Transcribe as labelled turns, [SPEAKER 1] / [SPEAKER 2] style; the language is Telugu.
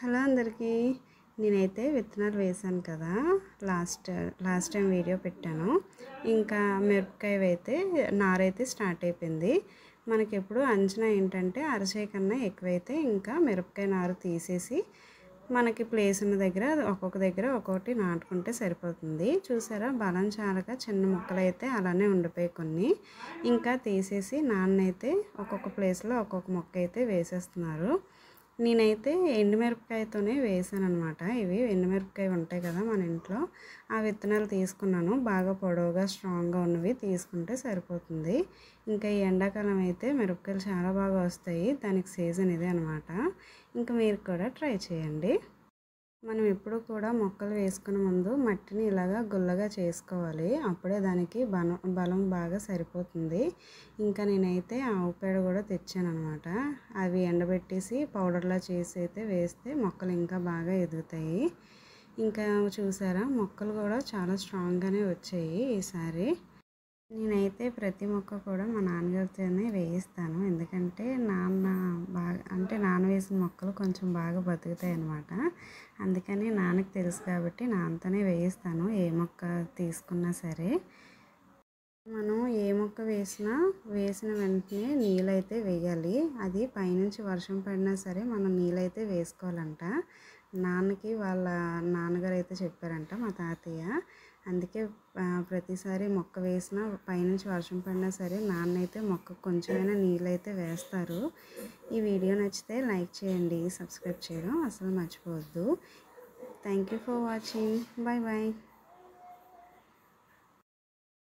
[SPEAKER 1] హలో అందరికీ, నేనైతే విత్తనాలు వేసాను కదా. లాస్ట్ టైం వీడియో పెట్టాను. ఇంకా మిరపకాయ అయితే నారైతే స్టార్ట్ అయిపోయింది. మనకి ఎప్పుడు అంచనా ఏంటంటే అరచేయి కన్నా ఎక్కువైతే ఇంకా మిరపకాయ నారు తీసేసి మనకి ప్లేస్ ఉన్న దగ్గర ఒక్కొక్క దగ్గర ఒక్కొక్కటి నాటుకుంటే సరిపోతుంది. చూసారా, బలం చాలక చిన్న ముక్కలు అయితే అలానే ఉండిపోయి కొన్ని ఇంకా తీసేసి నాన్నైతే ఒక్కొక్క ప్లేస్లో ఒక్కొక్క మొక్క అయితే వేసేస్తున్నారు. నేనైతే ఎండుమిరపకాయతోనే వేసాను అనమాట. ఇవి ఎండుమిరపకాయ ఉంటాయి కదా మన ఇంట్లో, ఆ విత్తనాలు తీసుకున్నాను. బాగా పొడవుగా స్ట్రాంగ్గా ఉన్నవి తీసుకుంటే సరిపోతుంది. ఇంకా ఈ ఎండాకాలం అయితే మిరపకాయలు చాలా బాగా వస్తాయి. దానికి సీజన్ ఇదే అనమాట. ఇంకా మీరు కూడా ట్రై చేయండి. మనం ఎప్పుడు కూడా మొక్కలు వేసుకునే ముందు మట్టిని ఇలాగా గుల్లగా చేసుకోవాలి. అప్పుడే దానికి బలం బాగా సరిపోతుంది. ఇంకా నేనైతే ఆవు పేడ కూడా తెచ్చాను అనమాట. అవి ఎండబెట్టేసి పౌడర్లా చేసి అయితే వేస్తే మొక్కలు ఇంకా బాగా ఎదుగుతాయి. ఇంకా చూసారా, మొక్కలు కూడా చాలా స్ట్రాంగ్గానే వచ్చాయి ఈసారి. నేనైతే ప్రతి మొక్క కూడా మా నాన్నగారితోనే వేయిస్తాను. ఎందుకంటే నాన్న వేసిన మొక్కలు కొంచెం బాగా బతుకుతాయి అన్నమాట. అందుకని నాన్నకి తెలుసు కాబట్టి నాన్నతోనే వేయిస్తాను ఏ మొక్క తీసుకున్నా సరే. మనం ఏ మొక్క వేసిన వెంటనే నీళ్ళైతే వేయాలి. అది పైనుంచి వర్షం పడినా సరే మనం నీళ్ళైతే వేసుకోవాలంట. నాన్నకి వాళ్ళ నాన్నగారు అయితే చెప్పారంట, మా తాతయ్య. అందుకే ప్రతిసారి మొక్క వేసినా పైనుంచి వర్షం పడినా సరే నాన్న అయితే మొక్కకు కొంచెమైనా నీళ్ళైతే వేస్తారు. ఈ వీడియో నచ్చితే లైక్ చేయండి, సబ్స్క్రైబ్ చేయడం అసలు మర్చిపోవద్దు. Thank you for watching. Bye bye.